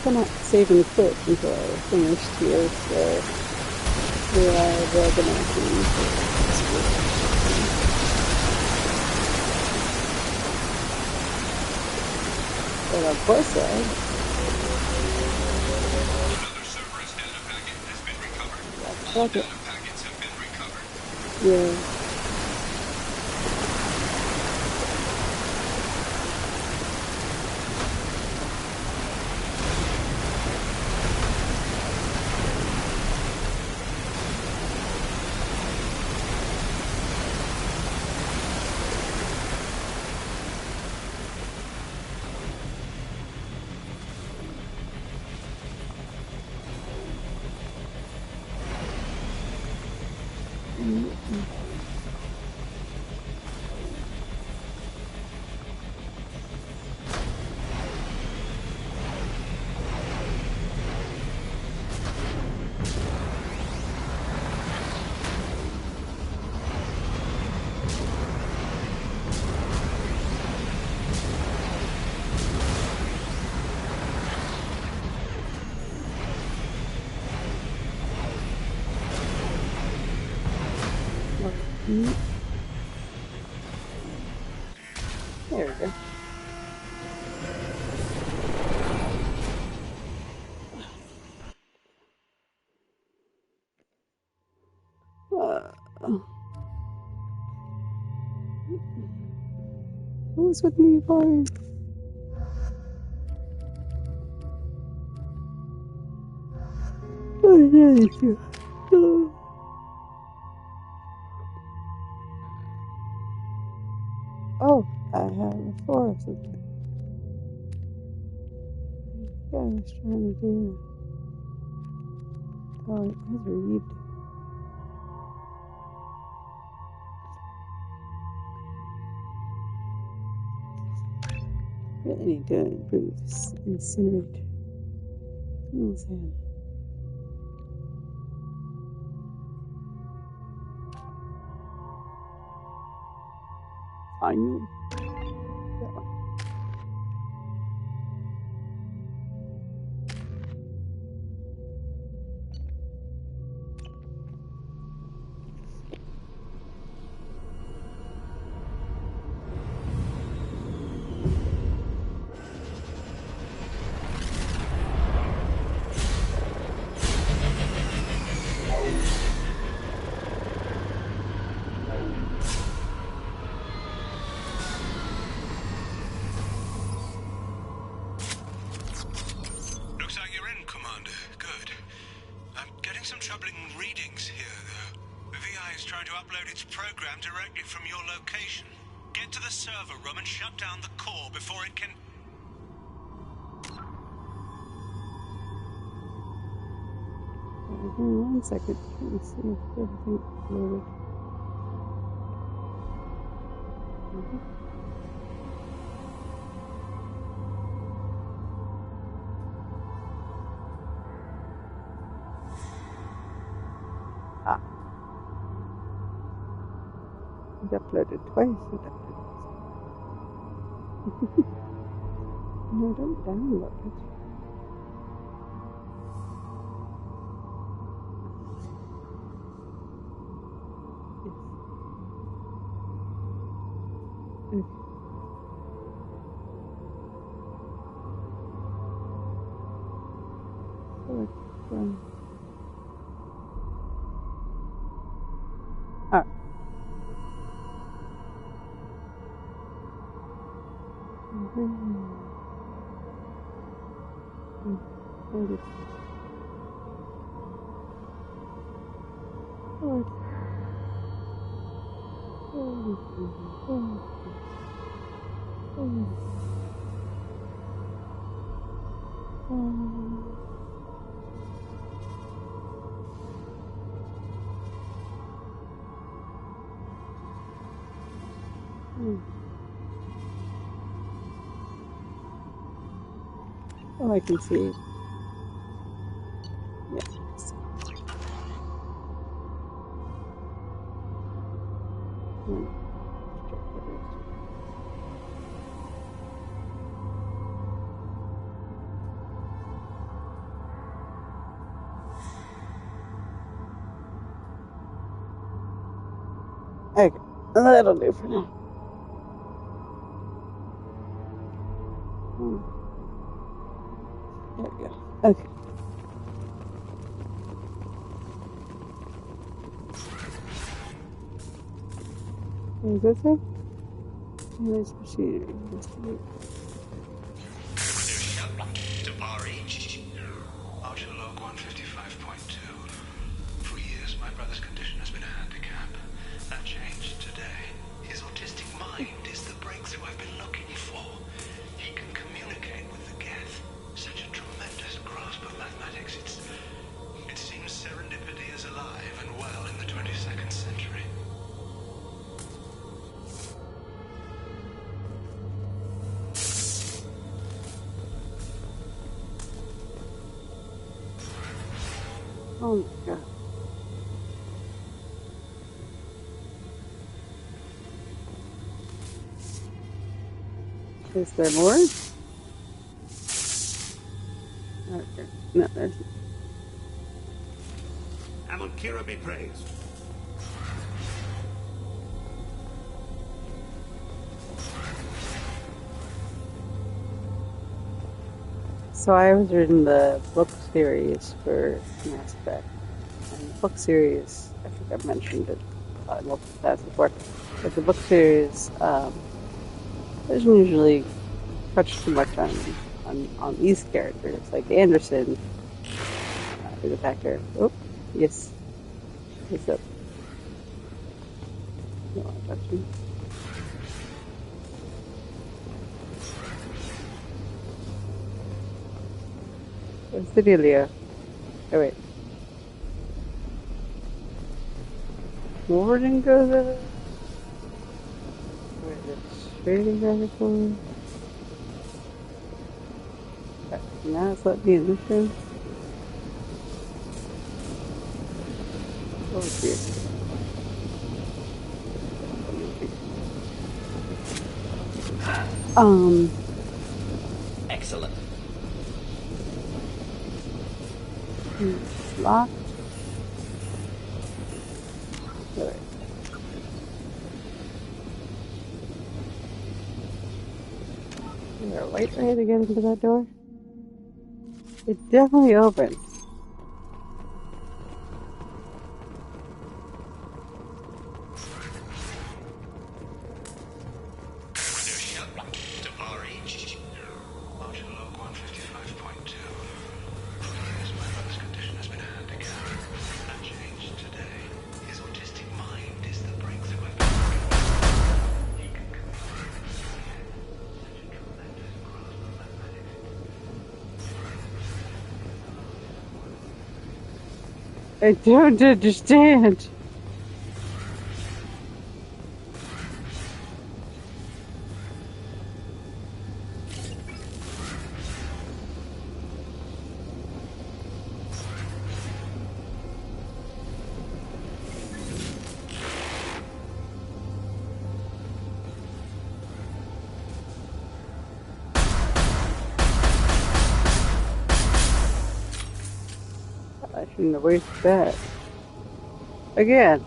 cannot save and quit until I finished here, so we are organizing this week. But of course Another server has data packet has been recovered. All data packets have been recovered. Yeah. There we go. Who's with me, boy? Oh, I have a 4 or something. Yeah, I was trying to do. Oh, it was read. Really need to improve this incinerate. Oh, sad. Final. Looks like you're in, Commander. Good. I'm getting some troubling readings here, though. The VI is trying to upload its program directly from your location. Get to the server room and shut down the core before it can... Give me 1 second. Let me see if everything loaded. Ah. It uploaded twice. It uploaded. No, don't download it. Okay. Select from. Ah. Hold it. Hold it. Hold it. Oh, I can see it. Yes. Okay, that'll do for now. There we go. Okay. What does that say? Let's proceed. To bar each. Archer log 155.2. For years, my brother's condition has been a handicap. That changed today. His autistic mind is the breakthrough I've been looking for. He can communicate with the Geth. Such a tremendous grasp of mathematics. It seems serendipity is alive and well in the 22nd century. Oh my god. Is there more? Okay. No, there's. Amonkira be praised. So I was reading the book series for Mass Effect. And the book series, I think I've mentioned it multiple times before, but the book series doesn't usually touch too much on these characters. Like Anderson, the actor. Oh, yes. What's up? You don't want to touch me. What's the dealio? Oh, wait. Warden goes over. Where is it? Trading rifle. Now it's let me in this room. Oh dear. Excellent. Locked. Alright. Is there a light way to get into that door? It's definitely open. To bar each. Archer log 155.2. For years, my brother's condition has been a handicap. That changed today. His autistic mind is the breakthrough I've been looking for. He can communicate. Such a tremendous grasp of mathematics. I don't understand. I shouldn't have wasted that. Again.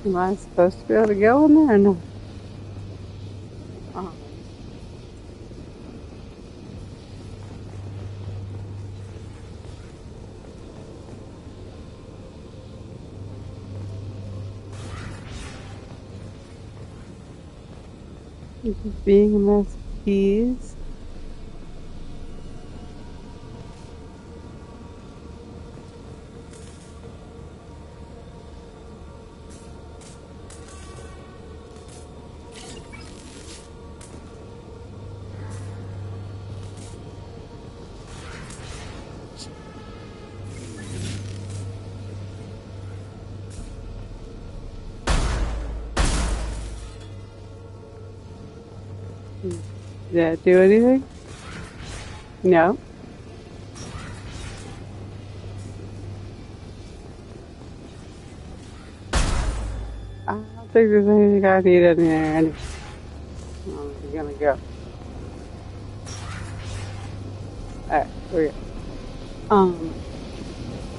Am I supposed to be able to go in there or no? Oh. This is being a mess of keys. Did that do anything? No. I don't think there's anything I need in there. I'm gonna go. Alright, we're good.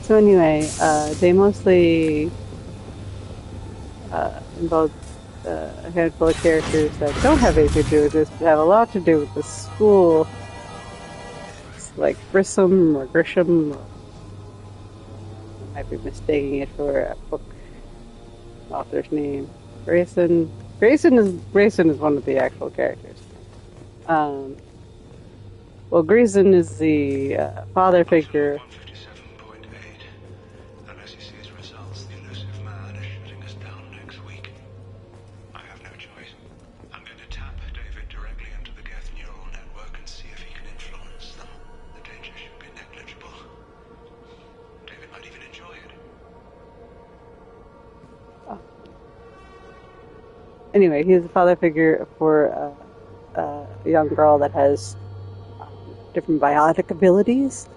So anyway, they mostly involve a handful of characters that don't have anything to do with this, but have a lot to do with the school. It's like Grissom or Grisham. Or I might be mistaking it for a book author's name. Grayson. Grayson is one of the actual characters. Um, well, Grayson is the father figure. 157.8. Unless he sees results, the elusive man is shutting us down next week. I have no choice. I'm going to tap David directly into the Geth neural network and see if he can influence them. The danger should be negligible. David might even enjoy it. Oh. Anyway, he's the father figure for a young girl that has different biotic abilities,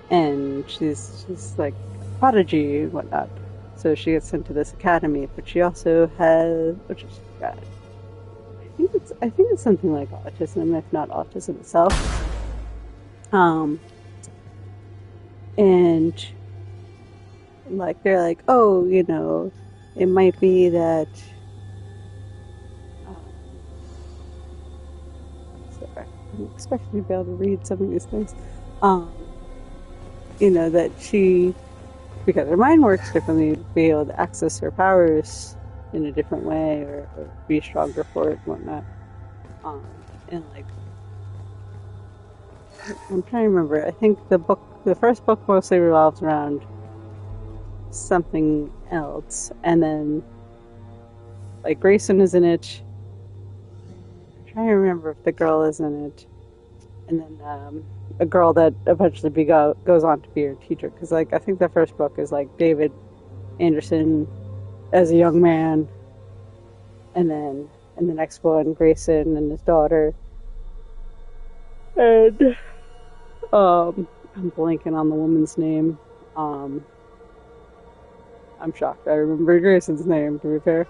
and she's like a prodigy and whatnot. So she gets sent to this academy, but she also has, which is God, I think it's something like autism, if not autism itself. And like they're like, oh, you know, it might be that. Sorry, I'm expecting to be able to read some of these things. You know, that she, because her mind works differently, be able to access her powers in a different way, or be stronger for it and whatnot. And like, I'm trying to remember. I think the first book mostly revolves around something else, and then like Grayson is in it. I'm trying to remember if the girl is in it, and then a girl that eventually goes on to be her teacher. Because like I think the first book is like David Anderson as a young man, and then in the next one Grayson and his daughter, and I'm blanking on the woman's name. I'm shocked I remember Grayson's name, to be fair.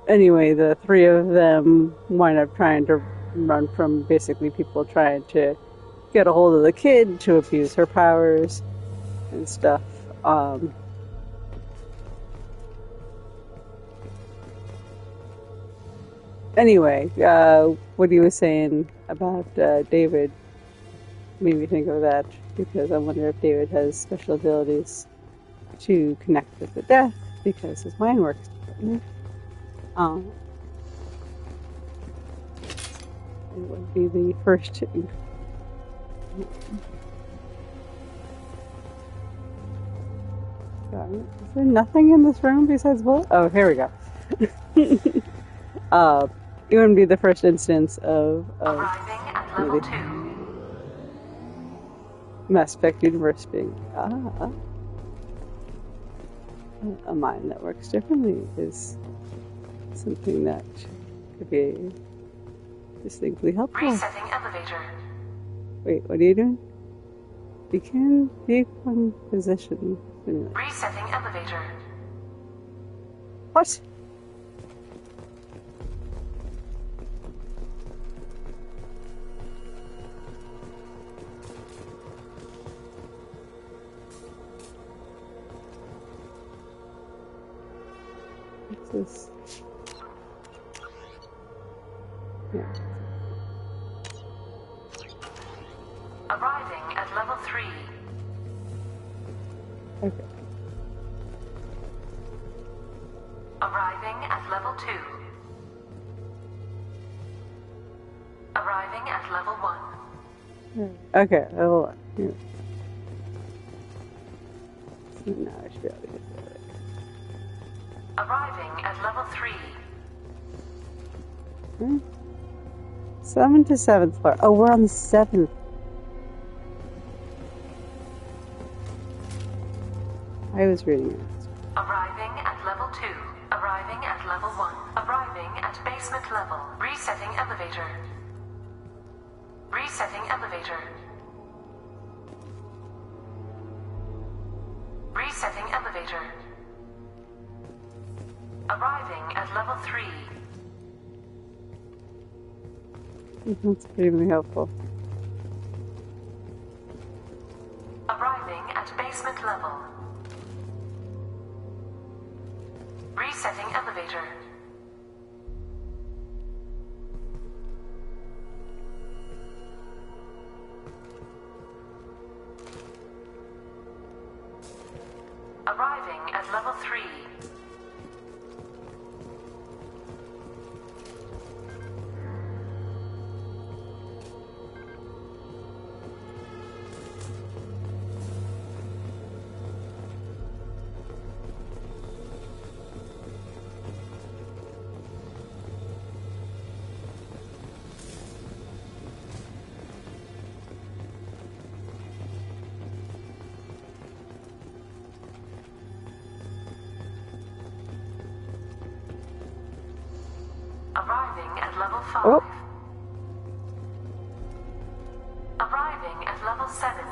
Anyway, the three of them wind up trying to run from basically people trying to get a hold of the kid to abuse her powers and stuff. Anyway, what he was saying about David made me think of that, because I wonder if David has special abilities to connect with the death, because his mind works differently. It would be the first to. Is there nothing in this room besides bullets? Oh, here we go. It wouldn't be the first instance of arriving at level 2. Mass Effect universe being a mind that works differently is something that could be distinctly helpful. Resetting elevator. Wait, what are you doing? You can be one position. Resetting elevator. What? What's this? Yeah. Arriving at level 3. Okay. Arriving at level 2. Arriving at level 1. Okay, level 1. Yeah. So now I should be able to get there. Arriving at level 3. 7 to 7th floor. Oh, we're on the 7th. I was reading it. Arriving at level 2. Arriving at level 1. Arriving at basement level. Resetting elevator. Resetting elevator. Resetting elevator. Arriving at level 3. That's extremely helpful. Arriving at basement Arriving at level 3. Arriving at level 5. Oh. Arriving at level 7.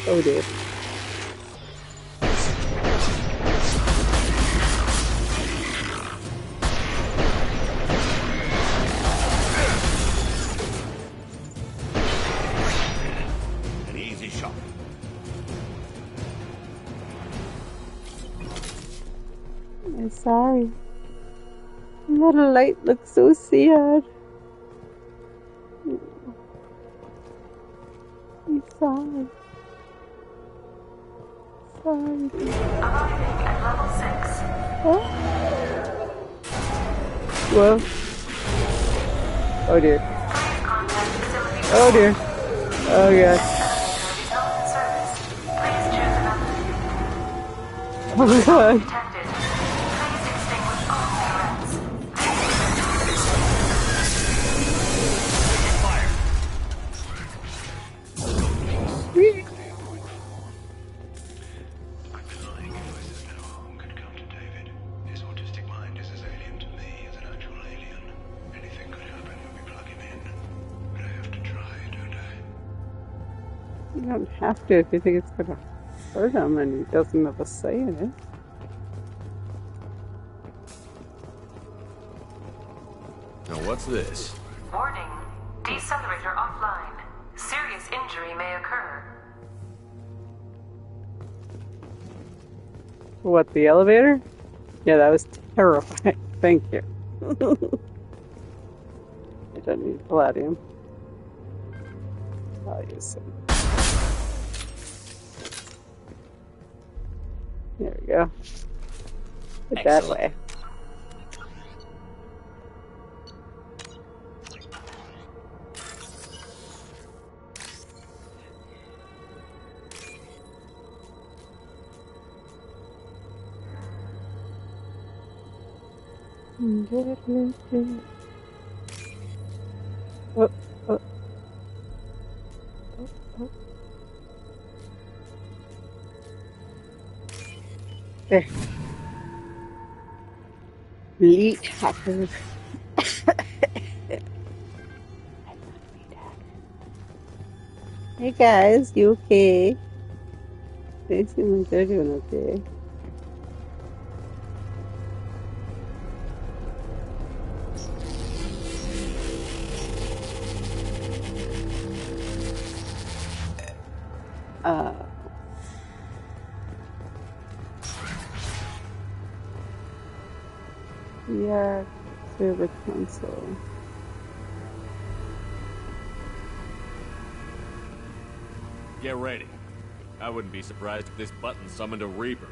Oh dear. An easy shot. I'm sorry. That light looks so sad. I'm sorry. Sorry. Arriving at level 6. Huh? Whoa. Oh dear. Please contact facility. Oh dear. Oh god. Is not in service. Please choose another. Oh my god. Detected. Please extinguish all cigarettes. Fire. I'd be lying if I said no harm could come to David. His autistic mind is as alien to me as an actual alien. Anything could happen when we plug him in. But I have to try, don't I? You don't have to if you think it's gonna hurt him and he doesn't have a say in it. Now what's this? Warning. Decelerator offline. Serious injury may occur. What, the elevator? Yeah, that was terrifying. Thank you. I don't need palladium. I'll use some. There we go. Put that Excellent. way. Oh, oh. Oh. There. Leet hacker. Hey guys, you okay? They seem like they're doing okay. Yeah, server console. Get ready. I wouldn't be surprised if this button summoned a Reaper.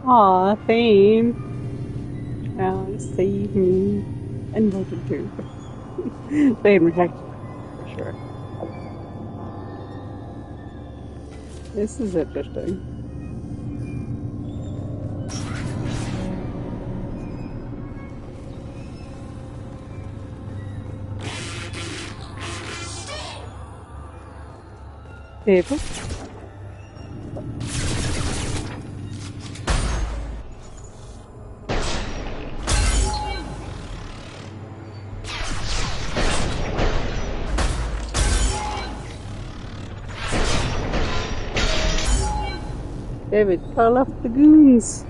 Aw, Thane. Now save me. And Legend too. Thane protect for sure. This is interesting. David? David, call up the goons.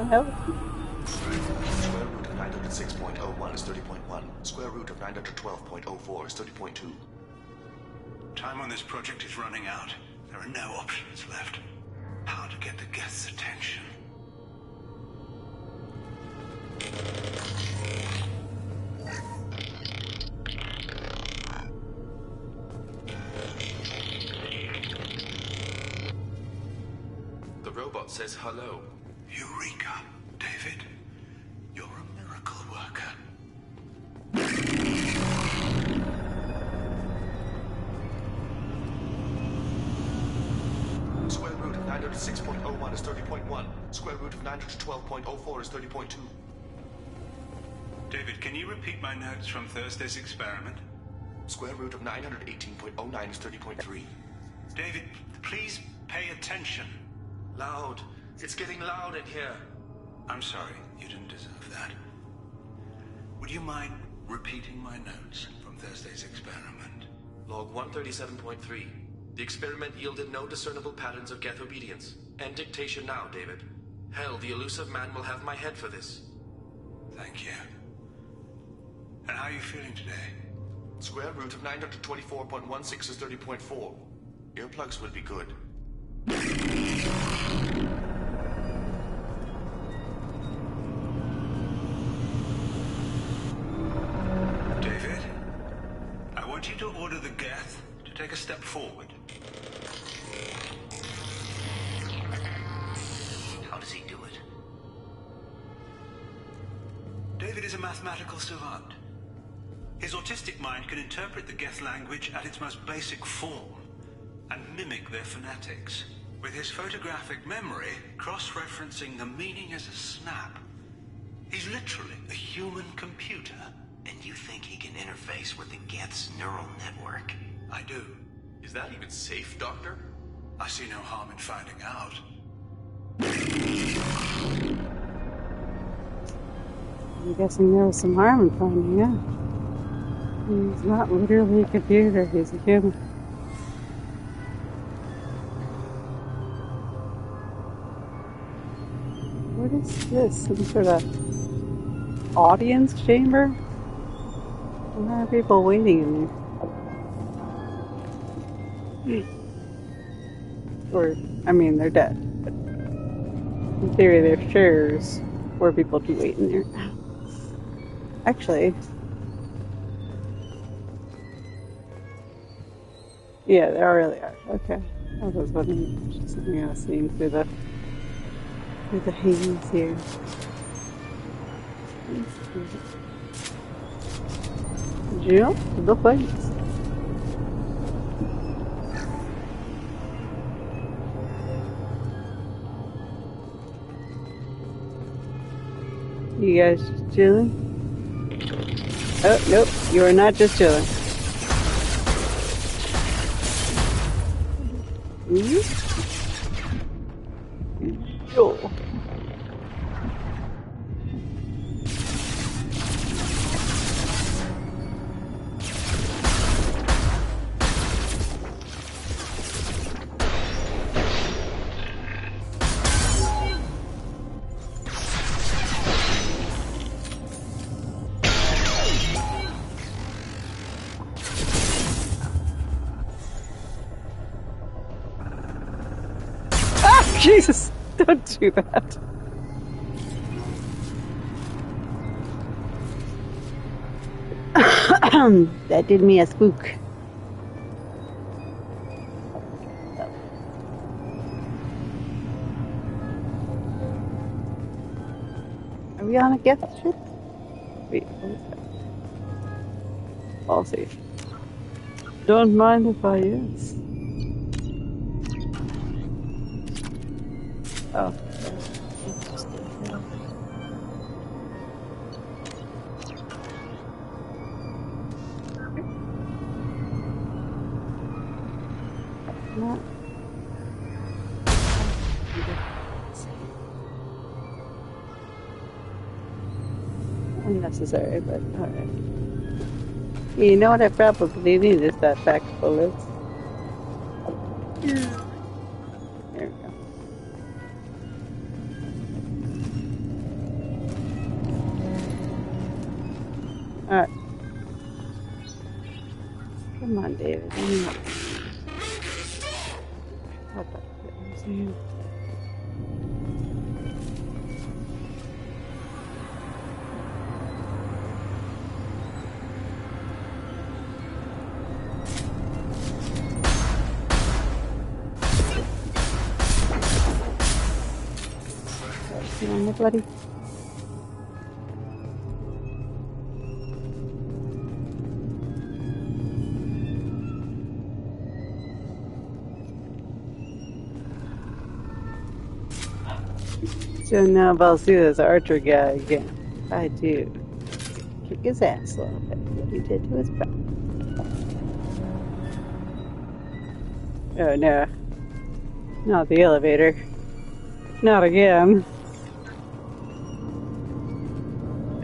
Help. Square root of 906.01 is 30.1. Square root of 912.04 is 30.2. Time on this project is running out. There are no options left. How to get the guest's attention? The robot says hello. Eureka, David. You're a miracle worker. Square root of 906.01 is 30.1. Square root of 912.04 is 30.2. David, can you repeat my notes from Thursday's experiment? Square root of 918.09 is 30.3. David, please pay attention. Loud. It's getting loud in here. I'm sorry, you didn't deserve that. Would you mind repeating my notes from Thursday's experiment? Log 137.3. The experiment yielded no discernible patterns of Geth obedience. End dictation now, David. Hell, the elusive man will have my head for this. Thank you. And how are you feeling today? Square root of 924.16 is 30.4. Earplugs would be good. David, I want you to order the Geth to take a step forward. How does he do it? David is a mathematical savant. His autistic mind can interpret the Geth language at its most basic form and mimic their phonetics, with his photographic memory cross-referencing the meaning as a snap. He's literally a human computer. And you think he can interface with the Geth's neural network? I do. Is that even safe, Doctor? I see no harm in finding out. I'm guessing there was some harm in finding out. He's not literally a computer, he's a human. What is this? Some sort of audience chamber? Why are people waiting in there? Or, I mean, they're dead. But in theory, there's chairs where people can wait in there. Actually, yeah, there really are. Okay. I was wondering if there's something I was seeing through the haze here. Jill, the place. You guys just chilling? Oh, nope, you are not just chilling. Oh. Jesus, don't do that. That did me a spook. Are we on a Geth ship? Wait, what is that? I'll see. Don't mind if I is. Oh. It's just a trail. Not unnecessary, but alright. You know what I probably need is that back bullets. There we go. Alright. Come on, David. What the fuck is he? Come on, buddy. So now if I'll see this archer guy again, I do kick his ass a little bit. What he did to his back. Oh no. Not the elevator. Not again.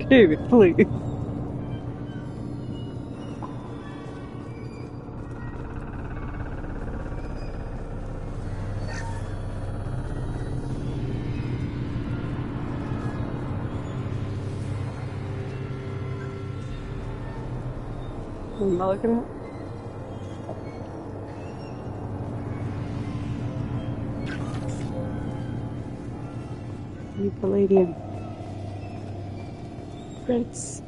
David, please. What am I looking at? Palladium. Credits.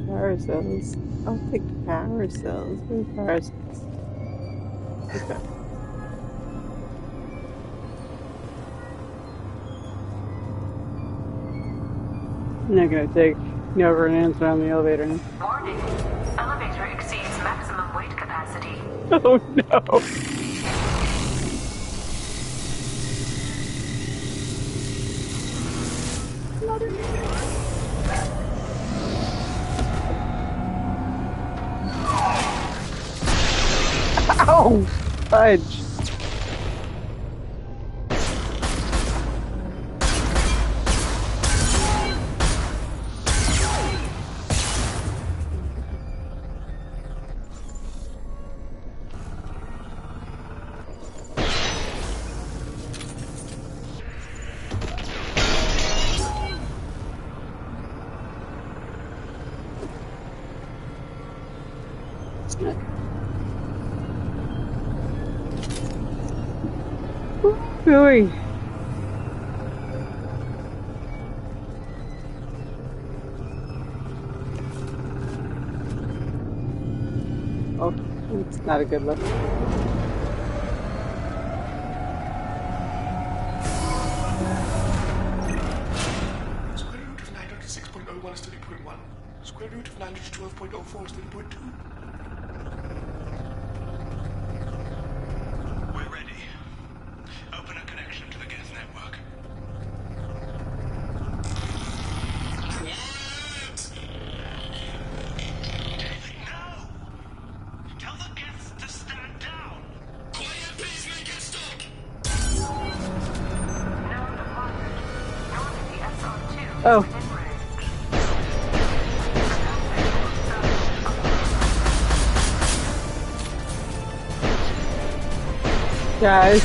Power cells. I'll take power cells. Where's power cells? Okay. I'm not gonna take no for an answer on the elevator. Warning. Elevator exceeds maximum weight capacity. Oh no. Ow! Fudge. Really? Oh, it's not a good look. Square root of 906.01 is 30.1. Square root of 912.04 is 30.2. We're ready. Open a connection to the Geth network. David, no! Tell the Geths to stand down! Quiet, pacemaker, stop! Node acquired. Normandy SR2 Oh. within range. Guys.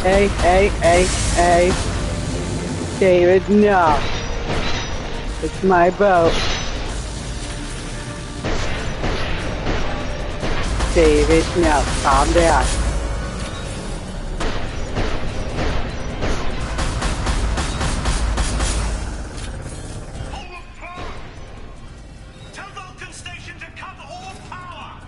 Hey, hey, hey, hey. David, no. It's my boat. David, no. Calm down. Forward power! Tell Vulcan Station to cut all power!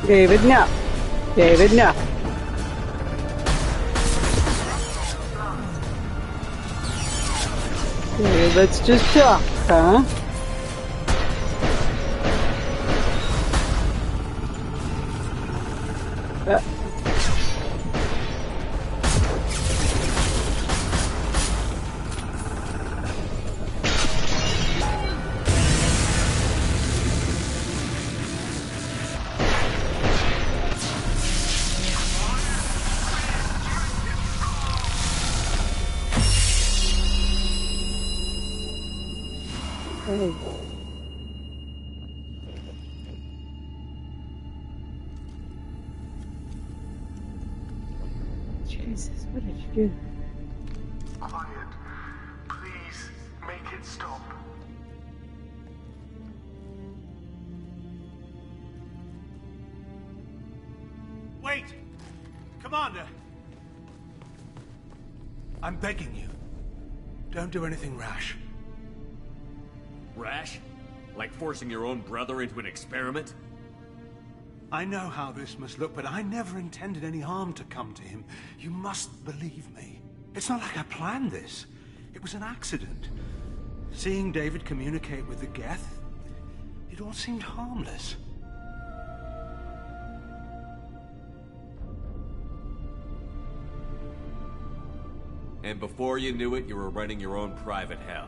David, no. David, no. Okay, let's just talk, huh? Hey. Jesus, what did you do? Quiet. Please, make it stop. Wait! Commander! I'm begging you. Don't do anything rash. Rash? Like forcing your own brother into an experiment? I know how this must look, but I never intended any harm to come to him. You must believe me. It's not like I planned this. It was an accident. Seeing David communicate with the Geth, it all seemed harmless. And before you knew it, you were running your own private hell.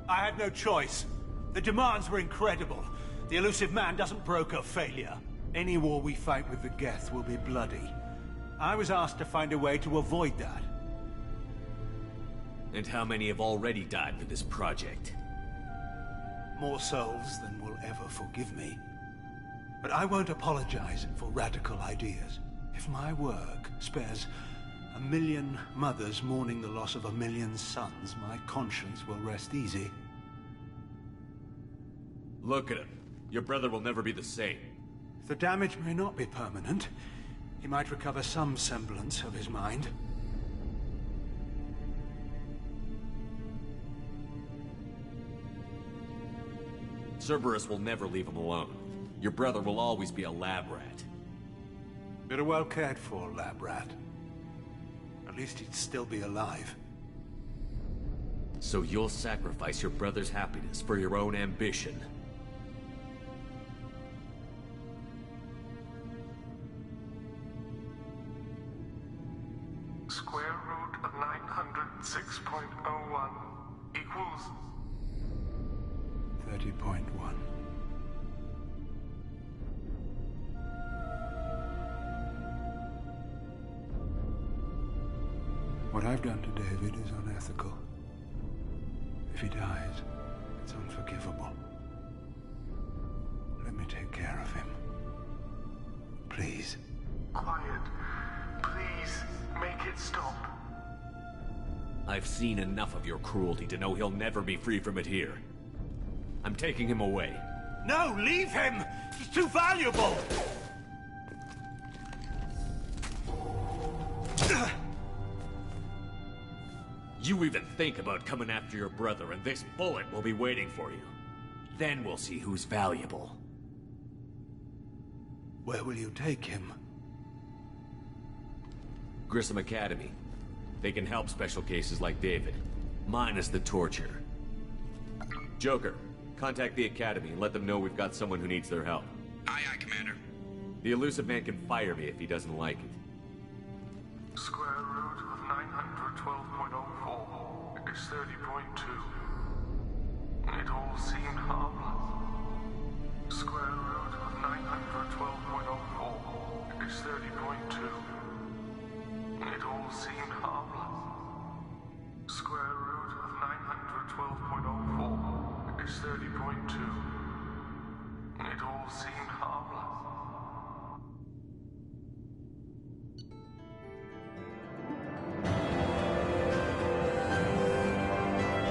I had no choice. The demands were incredible. The elusive man doesn't broker failure. Any war we fight with the Geth will be bloody. I was asked to find a way to avoid that. And how many have already died for this project? More souls than will ever forgive me. But I won't apologize for radical ideas. If my work spares 1 million mothers mourning the loss of 1 million sons, my conscience will rest easy. Look at him. Your brother will never be the same. The damage may not be permanent. He might recover some semblance of his mind. Cerberus will never leave him alone. Your brother will always be a lab rat. You're a well cared for lab rat. At least he'd still be alive. So you'll sacrifice your brother's happiness for your own ambition. Square root of 906.01 equals 30.1. What I've done to David is unethical. If he dies, it's unforgivable. Let me take care of him. Please. quiet. Please, make it stop. I've seen enough of your cruelty to know he'll never be free from it here. I'm taking him away. No, leave him! He's too valuable! You even think about coming after your brother, and this bullet will be waiting for you. Then we'll see who's valuable. Where will you take him? Grissom Academy. They can help special cases like David, minus the torture. Joker, contact the Academy and let them know we've got someone who needs their help. Aye, aye, Commander. The elusive man can fire me if he doesn't like it. Square root of 912.04 is 30.2. It all seemed harmless. Square root of 912.04 is 30.2. It all seemed harmless. Square root of 912.04 is 30.2. It all seemed harmless.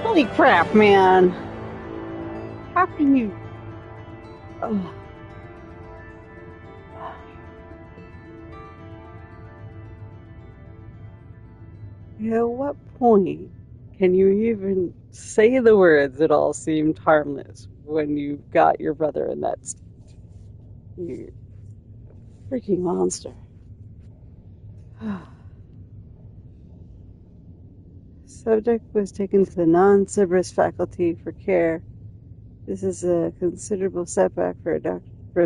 Holy crap, man. How can you... Oh. At what point can you even say the words "it all seemed harmless" when you've got your brother in that state? You freaking monster. Subject was taken to the non-Cerberus faculty for care. This is a considerable setback for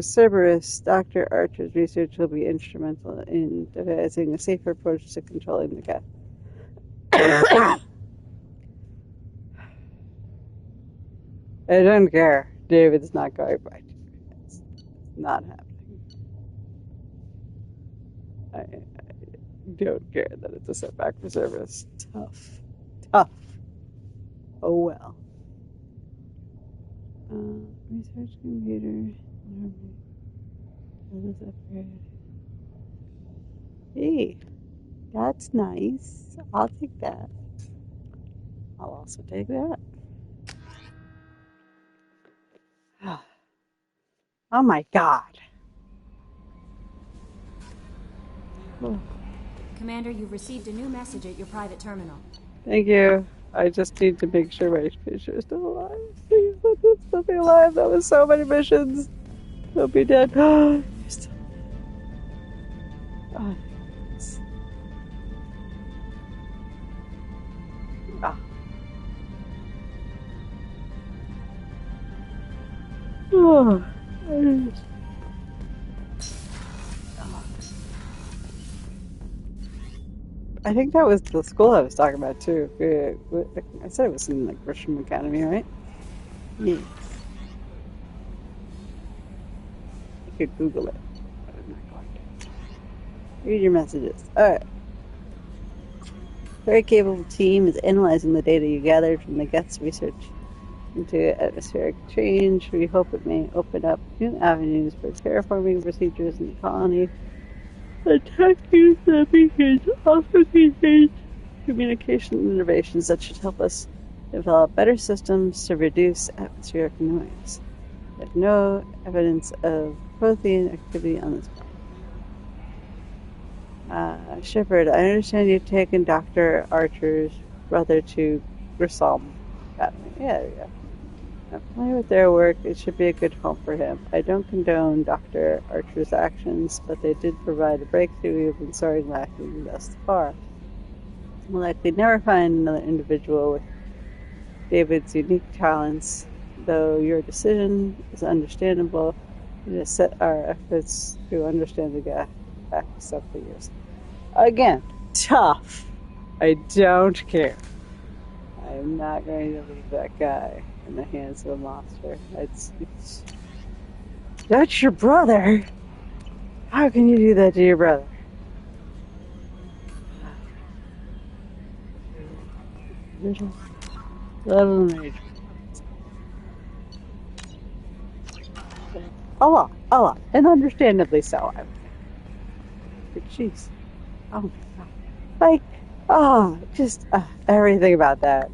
Cerberus. Dr. Archer's research will be instrumental in devising a safer approach to controlling the cat. I don't care. David's not going back. It's not happening. I don't care that it's a setback for Cerberus. Tough. Oh well. Research computer. Upgrade. Hey, that's nice. I'll take that. I'll also take that. Oh my god. Commander, you've received a new message at your private terminal. Thank you. I just need to make sure my picture is still alive. Please let this still be alive. That was so many missions. Don't be dead. You're still... Oh, thanks. Oh. I think that was the school I was talking about too. I said it was in like Grisham Academy, right? Yes. You could Google it, but I'm not going to. Read your messages. Alright. Very capable team is analyzing the data you gathered from the Geth's research into atmospheric change. We hope it may open up new avenues for terraforming procedures in the colony. The techniques that beacons also contain communication innovations that should help us develop better systems to reduce atmospheric noise. There's no evidence of protein activity on this planet. Shepard, I understand you've taken Dr. Archer's brother to Grissom Academy. Yeah, there you go. I'm familiar with their work. It should be a good home for him. I don't condone Dr. Archer's actions, but they did provide a breakthrough we've been sorry lacking thus far. We'll likely never find another individual with David's unique talents, though your decision is understandable. We just set our efforts to understand the guy back several years. Again, tough. I don't care. I'm not going to leave that guy in the hands of a monster. That's your brother. How can you do that to your brother? Level major. A lot, and understandably so. But jeez, oh my god, just everything about that.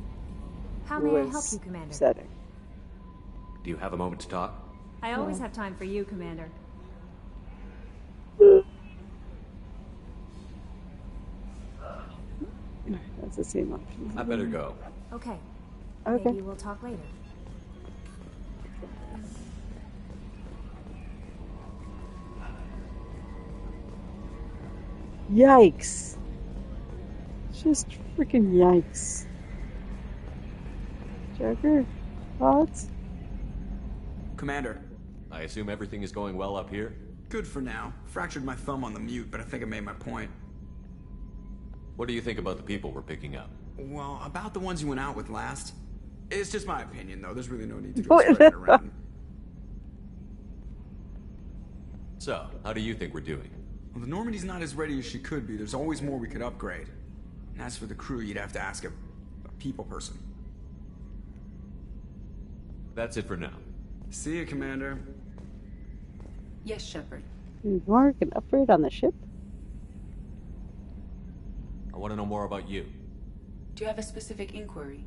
How may I help you, Commander? Upsetting. Do you have a moment to talk? I always have time for you, Commander. That's the same option. I better go. Okay. Okay. Maybe we'll talk later. Yikes. Just freaking yikes. Joker? Thoughts? Commander. I assume everything is going well up here? Good for now. Fractured my thumb on the mute, but I think I made my point. What do you think about the people we're picking up? Well, about the ones you went out with last. It's just my opinion, though. There's really no need to go spreading it around. So, how do you think we're doing? Well, the Normandy's not as ready as she could be. There's always more we could upgrade. And as for the crew, you'd have to ask a people person. That's it for now. See you, Commander. Yes, Shepard. More can upgrade on the ship? I want to know more about you. Do you have a specific inquiry?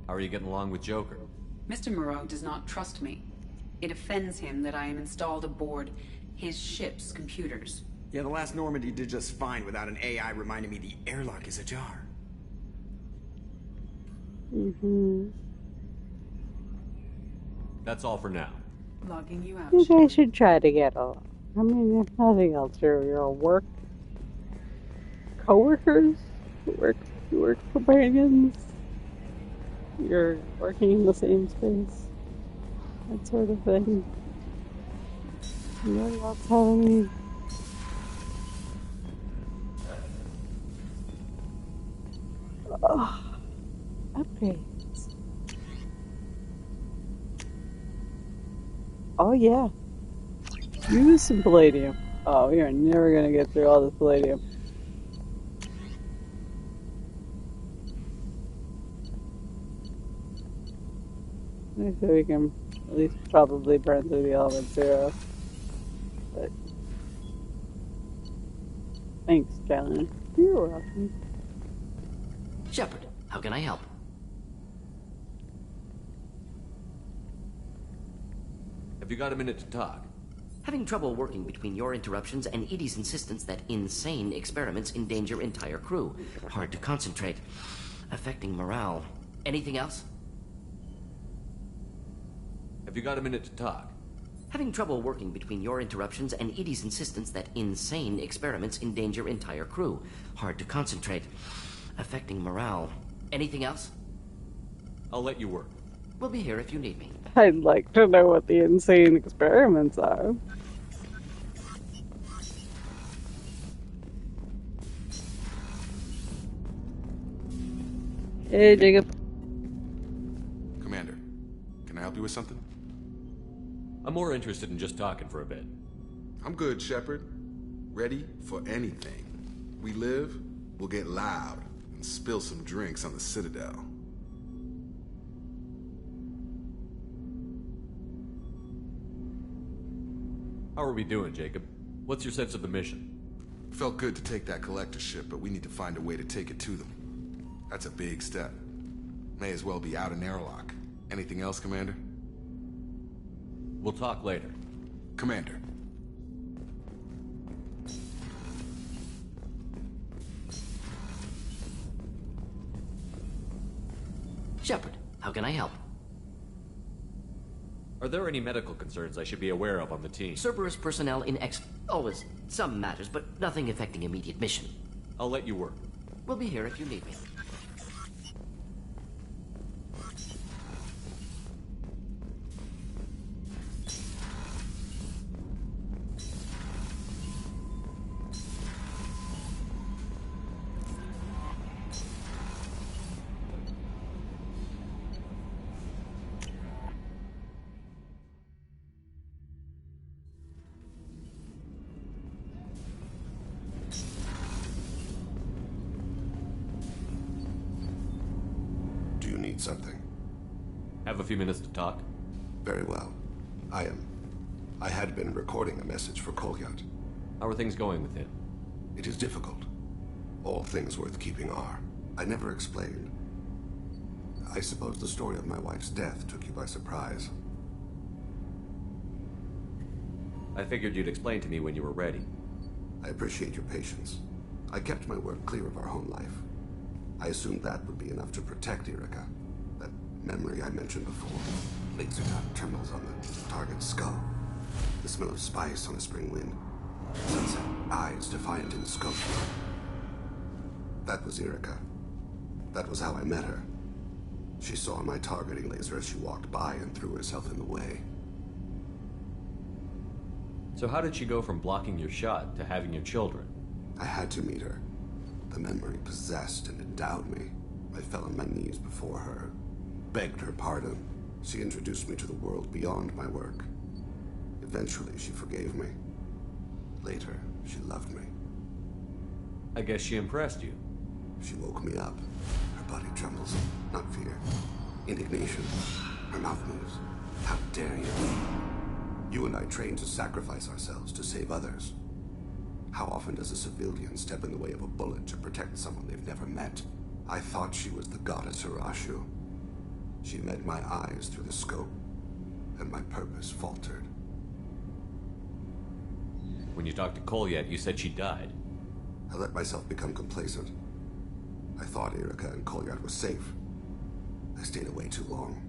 How are you getting along with Joker? Mr. Moreau does not trust me. It offends him that I am installed aboard his ship's computers. Yeah, the last Normandy did just fine without an AI reminding me the airlock is ajar. Mm-hmm. That's all for now. Logging you out. You guys should try to get along. I mean, if nothing else, you're work co-workers. work, you work companions. You're working in the same space. That sort of thing. What else telling me? Oh, upgrades. Oh yeah. Use some palladium. Oh, we are never gonna get through all this palladium. I think we can at least probably burn through the element zero. But thanks, Jalen. You're welcome. Shepard, how can I help? Have you got a minute to talk? Having trouble working between your interruptions and Edie's insistence that insane experiments endanger entire crew. Hard to concentrate. Affecting morale. Anything else? Have you got a minute to talk? Having trouble working between your interruptions and Edie's insistence that insane experiments endanger entire crew. Hard to concentrate. Affecting morale. Anything else? I'll let you work. We'll be here if you need me. I'd like to know what the insane experiments are. Hey, Jacob. Commander, can I help you with something? I'm more interested in just talking for a bit. I'm good, Shepard. Ready for anything. We live, we'll get loud, and spill some drinks on the Citadel. How are we doing, Jacob? What's your sense of the mission? Felt good to take that collector ship, but we need to find a way to take it to them. That's a big step. May as well be out an airlock. Anything else, Commander? We'll talk later. Commander. Shepard, how can I help? Are there any medical concerns I should be aware of on the team? Cerberus personnel in always some matters, but nothing affecting immediate mission. I'll let you work. We'll be here if you need me. Something. Have a few minutes to talk? Very well. I had been recording a message for Kolyat. How are things going with him? It is difficult. All things worth keeping are. I never explained. I suppose the story of my wife's death took you by surprise. I figured you'd explain to me when you were ready. I appreciate your patience. I kept my work clear of our home life. I assumed that would be enough to protect Erica. That memory I mentioned before. Laser dot trembles on the target's skull. The smell of spice on a spring wind. Sunset, eyes defiant in the scope. That was Erica. That was how I met her. She saw my targeting laser as she walked by and threw herself in the way. So how did she go from blocking your shot to having your children? I had to meet her. The memory possessed and endowed me. I fell on my knees before her, begged her pardon. She introduced me to the world beyond my work. Eventually, she forgave me. Later, she loved me. I guess she impressed you. She woke me up. Her body trembles. Not fear. Indignation. Her mouth moves. How dare you? You and I trained to sacrifice ourselves to save others. How often does a civilian step in the way of a bullet to protect someone they've never met? I thought she was the goddess Hirashu. She met my eyes through the scope, and my purpose faltered. When you talked to Kolyat, you said she died. I let myself become complacent. I thought Erica and Kolyat were safe. I stayed away too long,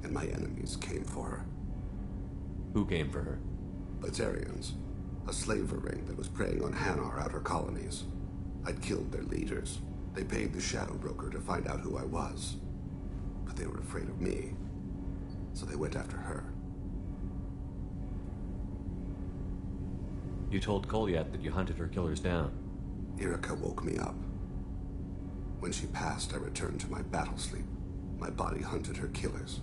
and my enemies came for her. Who came for her? Batarians. A slaver ring that was preying on Hanar outer colonies. I'd killed their leaders. They paid the shadow broker to find out who I was. But they were afraid of me. So they went after her. You told Kolyat that you hunted her killers down. Irika woke me up. When she passed, I returned to my battle sleep. My body hunted her killers,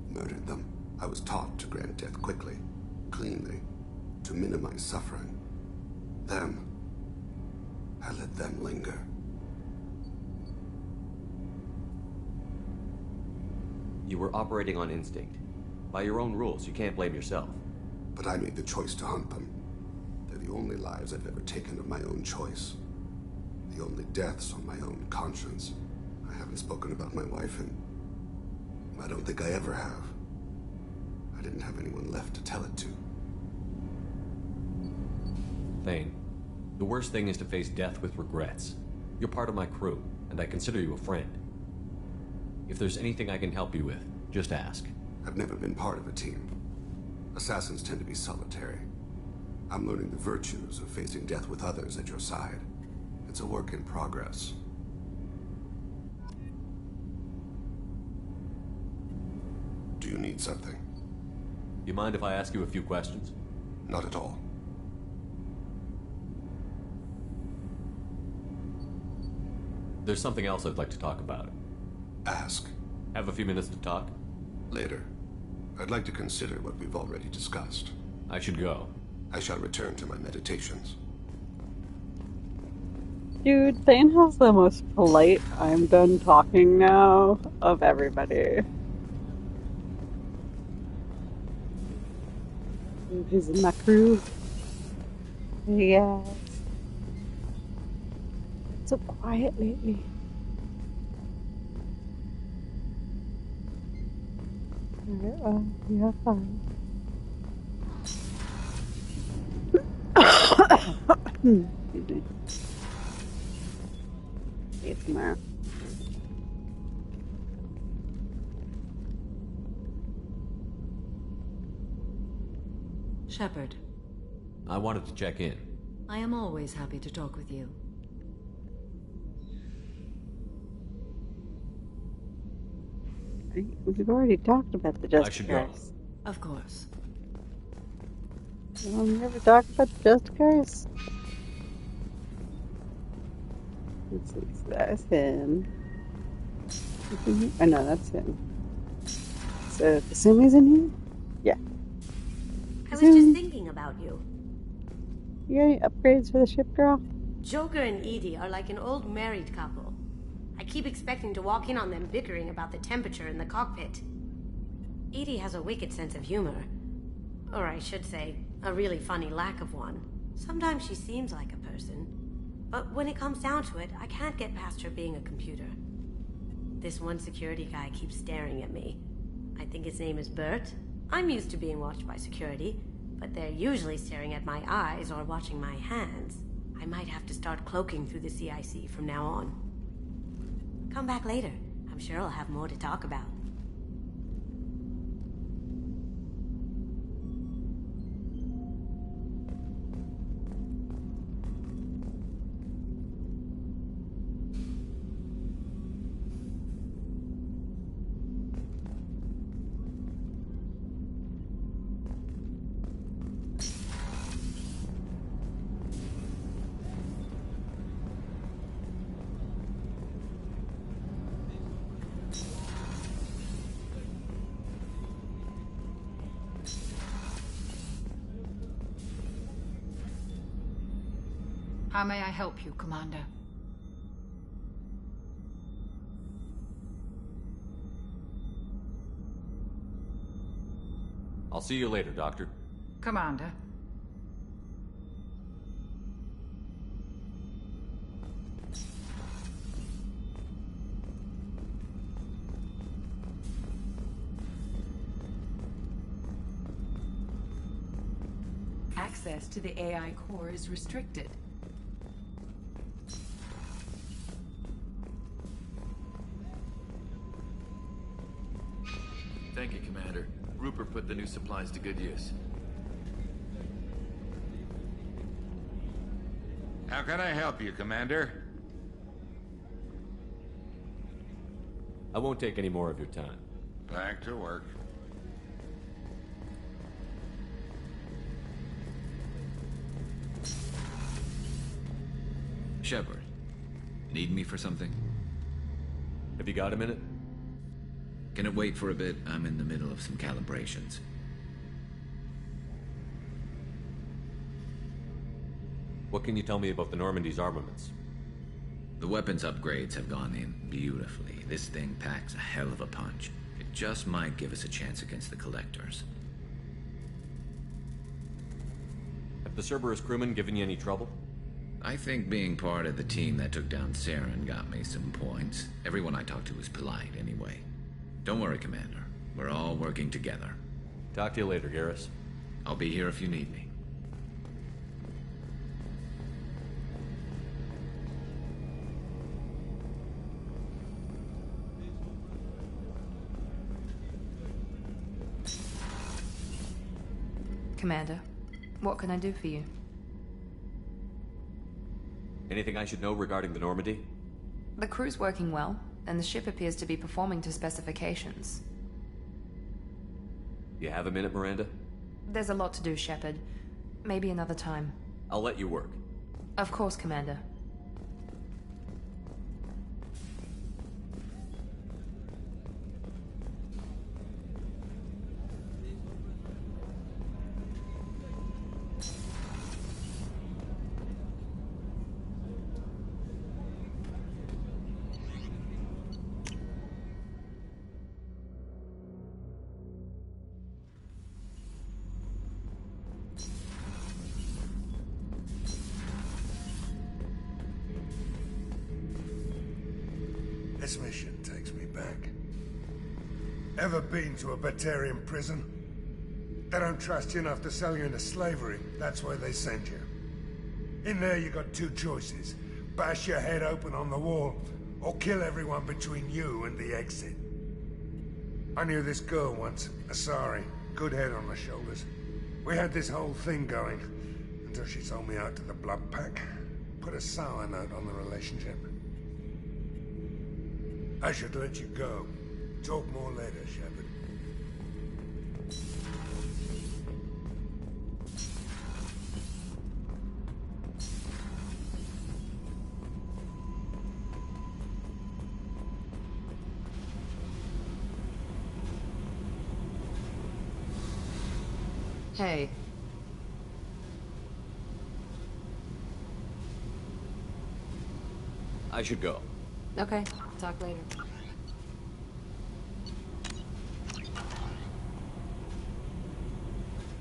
murdered them. I was taught to grant death quickly, cleanly, to minimize suffering. Them, I let them linger. You were operating on instinct. By your own rules, you can't blame yourself. But I made the choice to hunt them. They're the only lives I've ever taken of my own choice. The only deaths on my own conscience. I haven't spoken about my wife, and I don't think I ever have. I didn't have anyone left to tell it to. Thane, the worst thing is to face death with regrets. You're part of my crew, and I consider you a friend. If there's anything I can help you with, just ask. I've never been part of a team. Assassins tend to be solitary. I'm learning the virtues of facing death with others at your side. It's a work in progress. Do you need something? You mind if I ask you a few questions? Not at all. There's something else I'd like to talk about. Ask. Have a few minutes to talk? Later. I'd like to consider what we've already discussed. I should go. I shall return to my meditations. Dude, Thane has the most polite "I'm done talking now" of everybody. He's in my crew. Yes. It's so quiet lately. Alright, well, you have fun. Excuse me. See you tomorrow. Shepard. I wanted to check in. I am always happy to talk with you. We've already talked about the Just I should go. Of course. Well, we never talked about the Just Cars. Let's see, so that's him. Oh no, that's him. So, Kasumi's in here? Yeah. I was just thinking about you. You got any upgrades for the ship, girl? Joker and Edie are like an old married couple. I keep expecting to walk in on them bickering about the temperature in the cockpit. Edie has a wicked sense of humor. Or I should say, a really funny lack of one. Sometimes she seems like a person. But when it comes down to it, I can't get past her being a computer. This one security guy keeps staring at me. I think his name is Bert. I'm used to being watched by security, but they're usually staring at my eyes or watching my hands. I might have to start cloaking through the CIC from now on. Come back later. I'm sure I'll have more to talk about. How may I help you, Commander? I'll see you later, Doctor. Commander. Access to the AI core is restricted. Thank you, Commander. Rupert put the new supplies to good use. How can I help you, Commander? I won't take any more of your time. Back to work. Shepard, need me for something? Have you got a minute? Can it wait for a bit? I'm in the middle of some calibrations. What can you tell me about the Normandy's armaments? The weapons upgrades have gone in beautifully. This thing packs a hell of a punch. It just might give us a chance against the Collectors. Have the Cerberus crewmen given you any trouble? I think being part of the team that took down Saren got me some points. Everyone I talked to was polite anyway. Don't worry, Commander. We're all working together. Talk to you later, Garrus. I'll be here if you need me. Commander, what can I do for you? Anything I should know regarding the Normandy? The crew's working well, and the ship appears to be performing to specifications. You have a minute, Miranda? There's a lot to do, Shepard. Maybe another time. I'll let you work. Of course, Commander. This mission takes me back. Ever been to a Batarian prison? They don't trust you enough to sell you into slavery. That's why they send you. In there you got two choices. Bash your head open on the wall, or kill everyone between you and the exit. I knew this girl once, Asari. Good head on her shoulders. We had this whole thing going, until she sold me out to the Blood Pack. Put a sour note on the relationship. I should let you go. Talk more later, Shepard. Hey. I should go. Okay, talk later.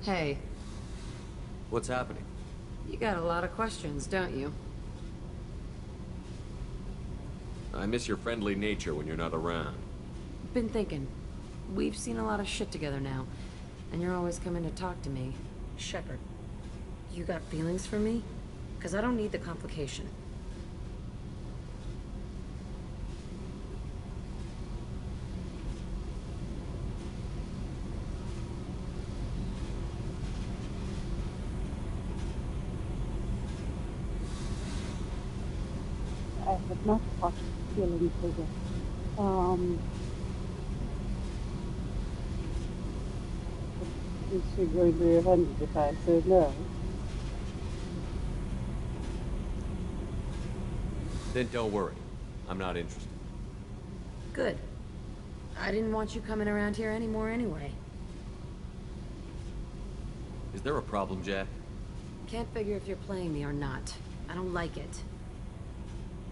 Hey. What's happening? You got a lot of questions, don't you? I miss your friendly nature when you're not around. Been thinking. We've seen a lot of shit together now, and you're always coming to talk to me. Shepard, you got feelings for me? 'Cause I don't need the complication. I have not watched feelings again. Is she going to be offended if I say no? Then don't worry. I'm not interested. Good. I didn't want you coming around here anymore anyway. Is there a problem, Jack? Can't figure if you're playing me or not. I don't like it.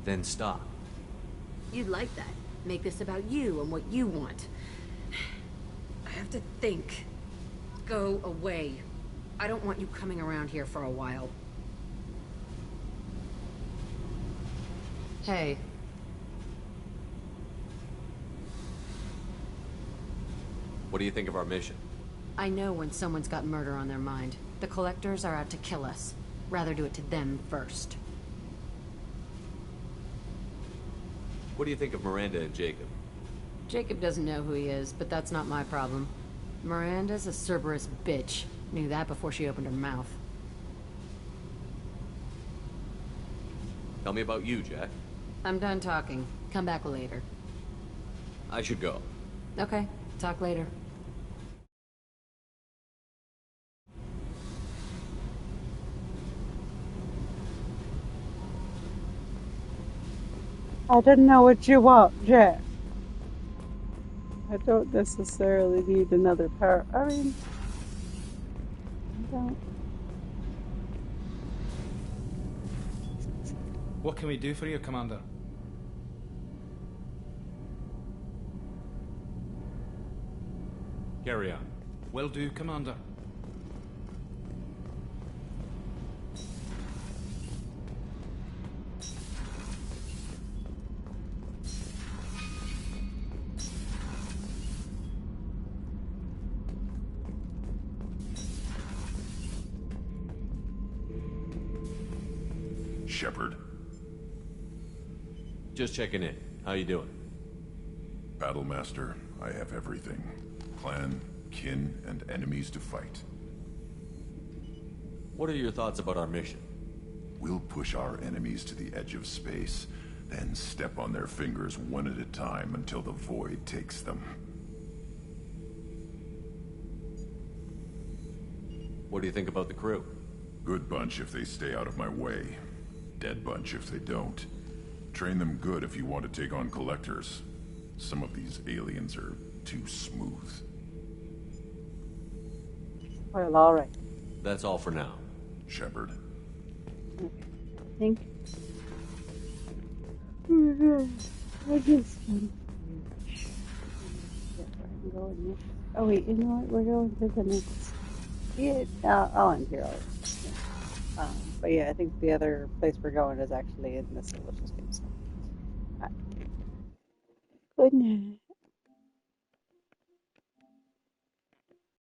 Then stop. You'd like that. Make this about you and what you want. I have to think. Go away. I don't want you coming around here for a while. Hey. What do you think of our mission? I know when someone's got murder on their mind. The Collectors are out to kill us. Rather do it to them first. What do you think of Miranda and Jacob? Jacob doesn't know who he is, but that's not my problem. Miranda's a Cerberus bitch. Knew that before she opened her mouth. Tell me about you, Jack. I'm done talking. Come back later. I should go. Okay, talk later. I didn't know what you want, Jack. I don't necessarily need another power. I mean, I don't. What can we do for you, Commander? Carry on. Will do, Commander. Shepard. Just checking in. How you doing? Battlemaster, I have everything. Clan, kin, and enemies to fight. What are your thoughts about our mission? We'll push our enemies to the edge of space, then step on their fingers one at a time until the void takes them. What do you think about the crew? Good bunch if they stay out of my way. Dead bunch if they don't. Train them good if you want to take on collectors. Some of these aliens are too smooth. Well, alright. That's all for now. Shepard. I think. I just want to get where I'm going next. Oh wait, you know what? We're going to the next. Yeah, I'll end here. But yeah, I think the other place we're going is actually in the solar system. So, good night.